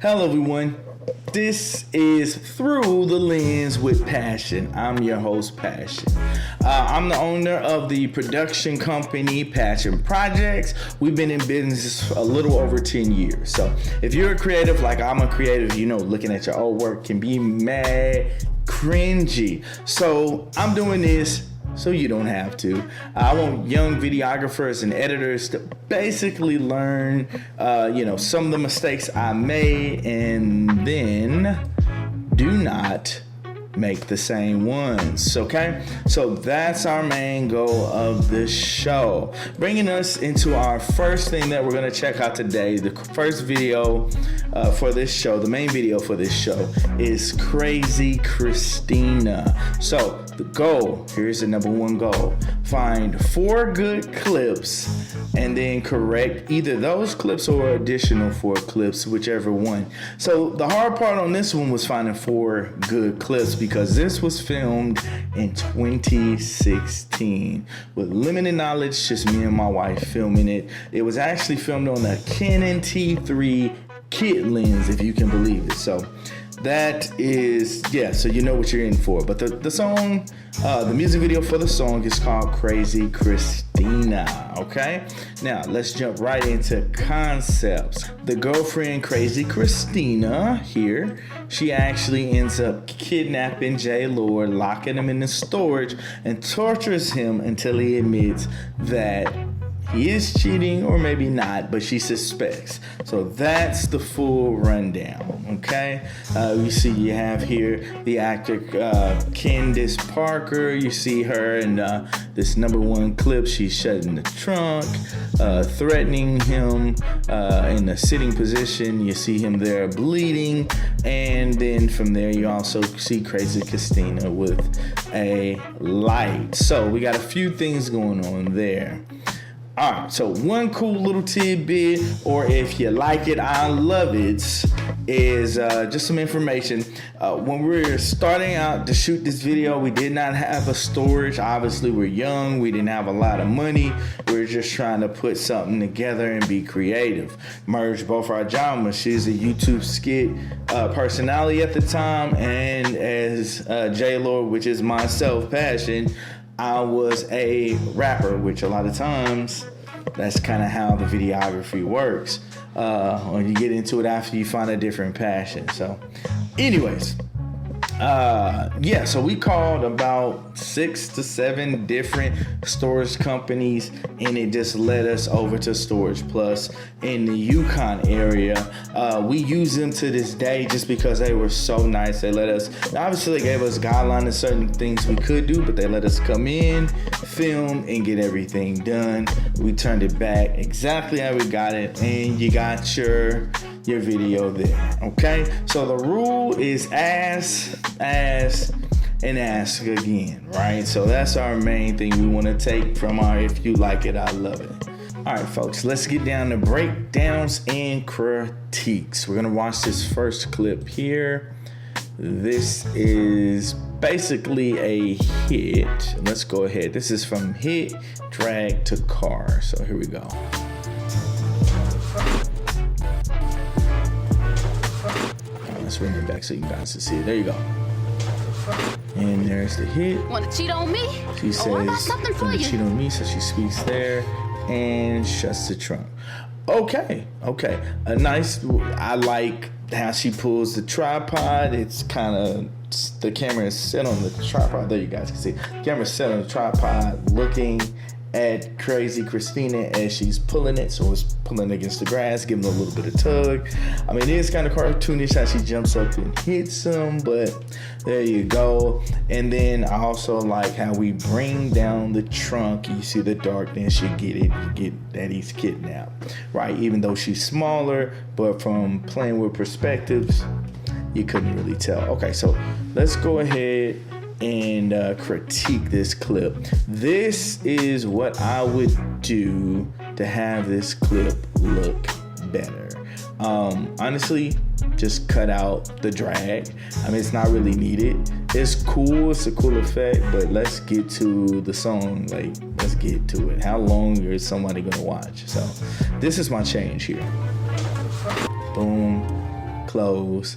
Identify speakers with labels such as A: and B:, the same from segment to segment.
A: Hello everyone, this is Through the Lens with Passion. I'm your host, Passion. I'm the owner of the production company Passion Projects. We've been in business a little over 10 years. So if you're a creative like I'm a creative, you know looking at your old work can be mad cringy. So I'm doing this so you don't have to. I want young videographers and editors to basically learn, some of the mistakes I made and then do not make the same ones, okay? So that's our main goal of this show. Bringing us into our first thing that we're gonna check out today, the first video for this show, the main video for this show is Crazy Christina. So the goal, here's the number one goal. Find 4 good clips and then correct either those clips or additional 4 clips, whichever one. So the hard part on this one was finding 4 good clips because this was filmed in 2016 with limited knowledge, just me and my wife filming it. It was actually filmed on a Canon T3 kit lens, if you can believe it. So that is, so you know what you're in for. But the song, the music video for the song is called Crazy Christina, okay? Now, let's jump right into concepts. The girlfriend, Crazy Christina, here, she actually ends up kidnapping J. Lord, locking him in the storage, and tortures him until he admits that he is cheating, or maybe not, but she suspects. So that's the full rundown, okay? You have here the actor Candace Parker. You see her in this number one clip. She's shutting the trunk, threatening him in a sitting position. You see him there bleeding. And then from there, you also see Crazy Christina with a light. So we got a few things going on there. All right, so one cool little tidbit, or if you like it, I love it, is just some information. When we were starting out to shoot this video, we did not have a storage. Obviously, we're young. We didn't have a lot of money. We were just trying to put something together and be creative. Merge both our genres. She's a YouTube skit personality at the time, and as J. Lord, which is myself, Passion, I was a rapper, which a lot of times that's kind of how the videography works. When you get into it after you find a different passion. So anyways, so we called about 6 to 7 different storage companies, and it just led us over to Storage Plus in the Yukon area. We use them to this day just because they were so nice. They let us, obviously they gave us guidelines of certain things we could do, but they let us come in, film, and get everything done. We turned it back exactly how we got it, and you got your video there, okay? So the rule is ask and ask again, right? So that's our main thing we want to take from our if you like it, I love it. All right, folks, let's get down to breakdowns and critiques. We're gonna watch this first clip here. This is basically a hit. Let's go ahead. This is from hit, drag to car. So here we go. Let's bring it back so you guys can see it. There you go. And there's the hit.
B: Wanna cheat on me?
A: She says,
B: I got something for you.
A: Cheat on me, so she speaks there and shuts the trunk. Okay. A nice, I like how she pulls the tripod. It's kind of, the camera is set on the tripod. There you guys can see. The camera is set on the tripod looking at Crazy Christina as she's pulling it, so it's pulling against the grass, giving a little bit of tug. I mean, it is kind of cartoonish how she jumps up and hits him, but there you go. And then I also like how we bring down the trunk. You see the darkness, you get that he's kidnapped, right? Even though she's smaller, but from playing with perspectives, you couldn't really tell. Okay, so let's go ahead and critique this clip. This is what I would do to have this clip look better. Honestly, just cut out the drag. I mean, it's not really needed. It's cool, it's a cool effect, but let's get to the song. Like, let's get to it. How long is somebody gonna watch? So this is my change here. Boom. clothes.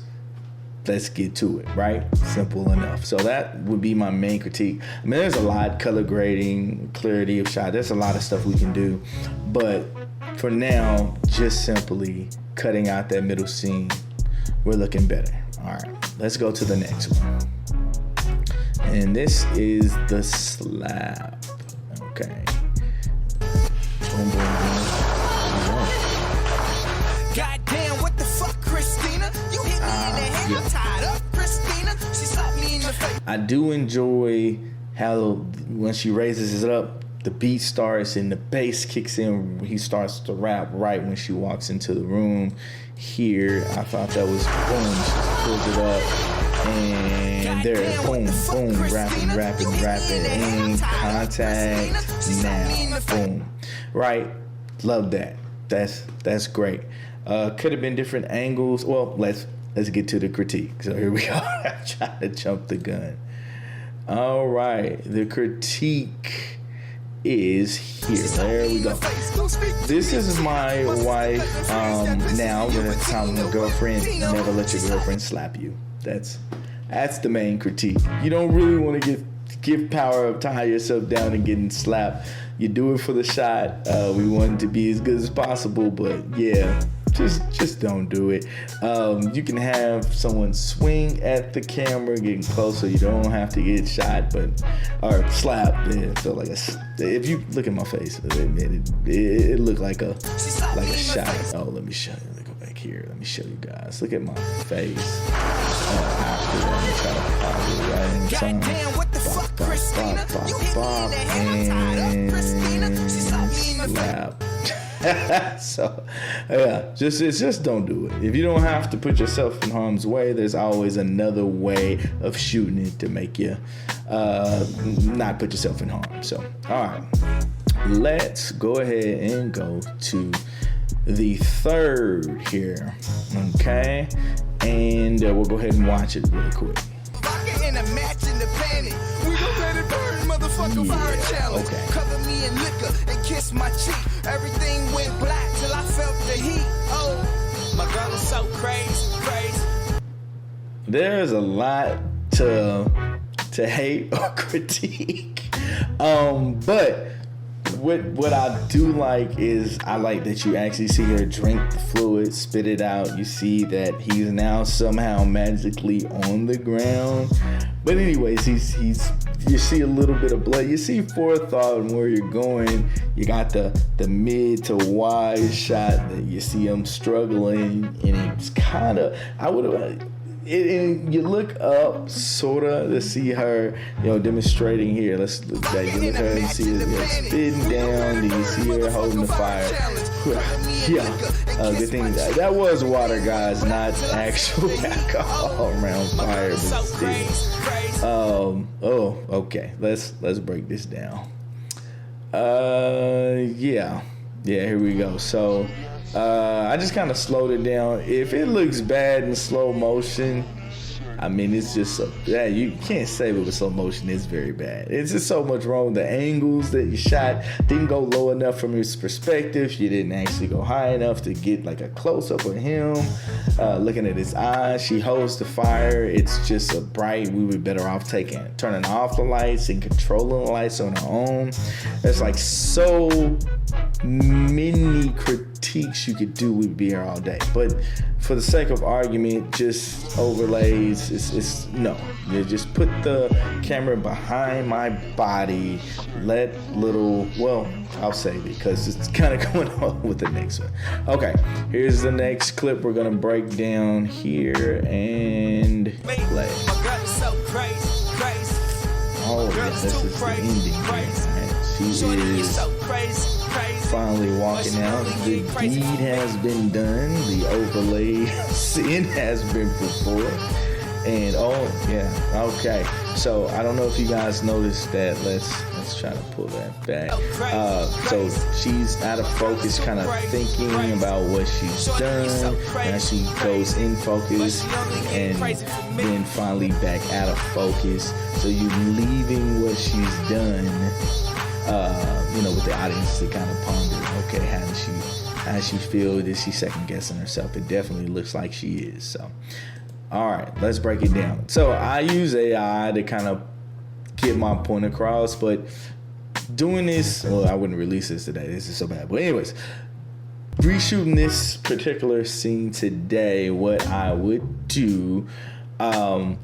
A: Let's get to it, right? Simple enough. So that would be my main critique. I mean, there's a lot, color grading, clarity of shot. There's a lot of stuff we can do. But for now, just simply cutting out that middle scene, we're looking better. All right, let's go to the next one. And this is the slap. Okay. Boom, boom, boom.
B: Goddamn, what the fuck, Christina? You hit me in the head, I'm tied up, Christina. She slapped me in the face.
A: I do enjoy how when she raises it up, the beat starts and the bass kicks in. He starts to rap right when she walks into the room. Here, I thought that was boom. She pulls it up, and there, boom, boom, rapping, in contact now, boom, right? Love that. That's great. Could have been different angles. Well, let's get to the critique. So here we go. I'm trying to jump the gun. All right, the critique is here. There we go. This is my wife. Now, when it's time with a girlfriend, never let your girlfriend slap you. That's the main critique. You don't really want to give power up, tie yourself down, and getting slapped. You do it for the shot. We want it to be as good as possible, but yeah, just don't do it. You can have someone swing at the camera, getting closer. You don't have to get shot, or slapped. It felt like if you look at my face, it looked like a shot. Oh, let me show you. Let me go back here. Let me show you guys. Look at my face. After that, I'm trying to pause it right in time.
B: Goddamn, what the fuck, Christina? You hit me in the head, I'm tied up, Christina. She slapped me in the face.
A: So yeah, just don't do it. If you don't have to put yourself in harm's way, there's always another way of shooting it to make you not put yourself in harm. So all right, let's go ahead and go to the third here, okay? And we'll go ahead and watch it really quick.
B: In a match in the panic. We gon' let it burn, motherfucker, fire challenge.
A: Okay.
B: Cover me in liquor and kiss my cheek. Everything went black till I felt the heat. Oh, my girl is so crazy.
A: There's a lot to hate or critique. But what I do like is I like that you actually see her drink the fluid, spit it out. You see that he's now somehow magically on the ground. But anyways, you see a little bit of blood. You see forethought and where you're going. You got the mid to wide shot that you see him struggling, and it's kind of, and you look up sorta to see her, demonstrating here. Let's look back. You look at her and see her spitting down. Do you see her holding the fire? Yeah. Good thing that was water, guys, not actual alcohol around fire, but still. Okay. Let's break this down. Yeah. Here we go. So. I just kind of slowed it down. If it looks bad in slow motion, I mean, it's just you can't say it with slow motion. It's very bad. It's just so much wrong. The angles that you shot didn't go low enough from his perspective. You didn't actually go high enough to get like a close up of him. Looking at his eyes, she holds the fire. It's just a bright. We would be better off turning off the lights and controlling the lights on our own. There's like so many critiques you could do. We'd be here all day, but for the sake of argument, just overlays. No. You just put the camera behind my body. I'll save it because it's kind of going on with the next one. Okay, here's the next clip we're gonna break down here and play. Oh yeah, this is the ending. Right? She is finally walking out. The deed has been done. The overlay sin has been performed. And okay. So I don't know if you guys noticed that. Let's try to pull that back. So she's out of focus, kind of thinking about what she's done. Now she goes in focus and then finally back out of focus. So you leaving what she's done, with the audience to kind of ponder, okay, how did she how she feels. Is she second guessing herself? It definitely looks like she is. So, all right, let's break it down. So I use AI to kind of get my point across, but doing this, well, I wouldn't release this today. This is so bad. But anyways, reshooting this particular scene today, what I would do,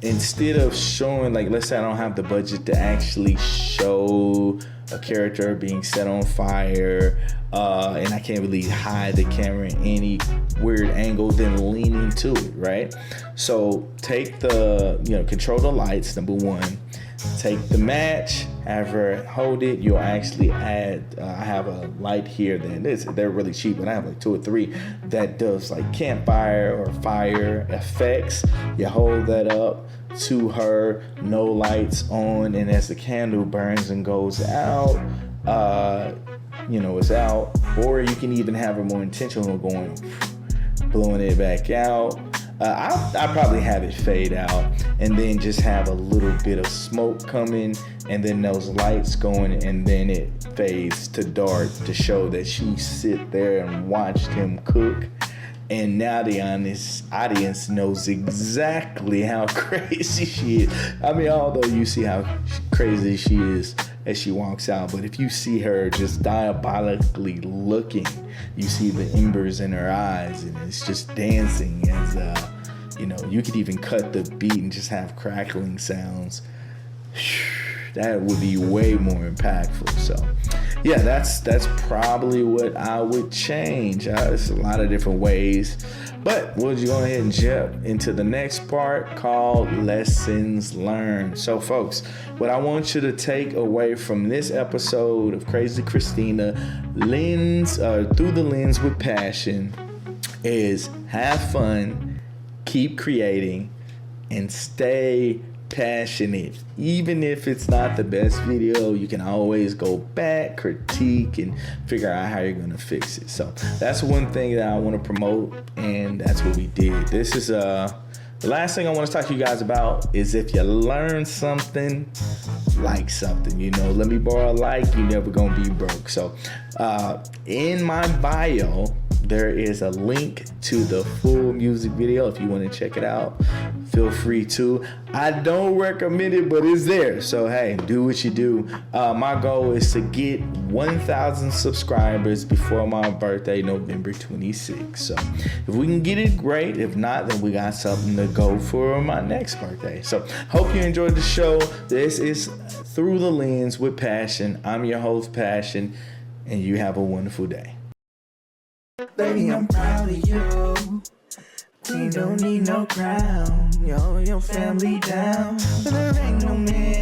A: instead of showing, like, let's say I don't have the budget to actually show a character being set on fire, and I can't really hide the camera in any weird angle, then lean into it, right? So take the, control the lights, number one. Take the match, have her hold it. You'll actually add, I have a light here that they're really cheap, but I have like 2 or 3 that does like campfire or fire effects. You hold that up to her, no lights on, and as the candle burns and goes out, it's out. Or you can even have her more intentional, blowing it back out. I probably have it fade out and then just have a little bit of smoke coming and then those lights going, and then it fades to dark to show that she sit there and watched him cook. And now the audience knows exactly how crazy she is. I mean, although you see how crazy she is as she walks out, but if you see her just diabolically looking, you see the embers in her eyes, and it's just dancing as, you could even cut the beat and just have crackling sounds. That would be way more impactful. So yeah, that's probably what I would change. There's a lot of different ways, but we'll just go ahead and jump into the next part called Lessons Learned. So folks, what I want you to take away from this episode of Crazy Christina, through the lens with passion, is have fun, keep creating, and stay passionate. Even if it's not the best video, you can always go back, critique, and figure out how you're gonna fix it. So that's one thing that I want to promote, and that's what we did. This is the last thing I want to talk to you guys about is if you learn something, like something, let me borrow a like, you never gonna be broke. So in my bio, there is a link to the full music video. If you want to check it out, feel free to. I don't recommend it, but it's there. So hey, do what you do. My goal is to get 1,000 subscribers before my birthday, November 26th. So if we can get it, great. If not, then we got something to go for my next birthday. So hope you enjoyed the show. This is Through the Lens with Passion. I'm your host, Passion, and you have a wonderful day.
C: Baby, I'm proud of you. We don't need no crown. Your family down. But there ain't no man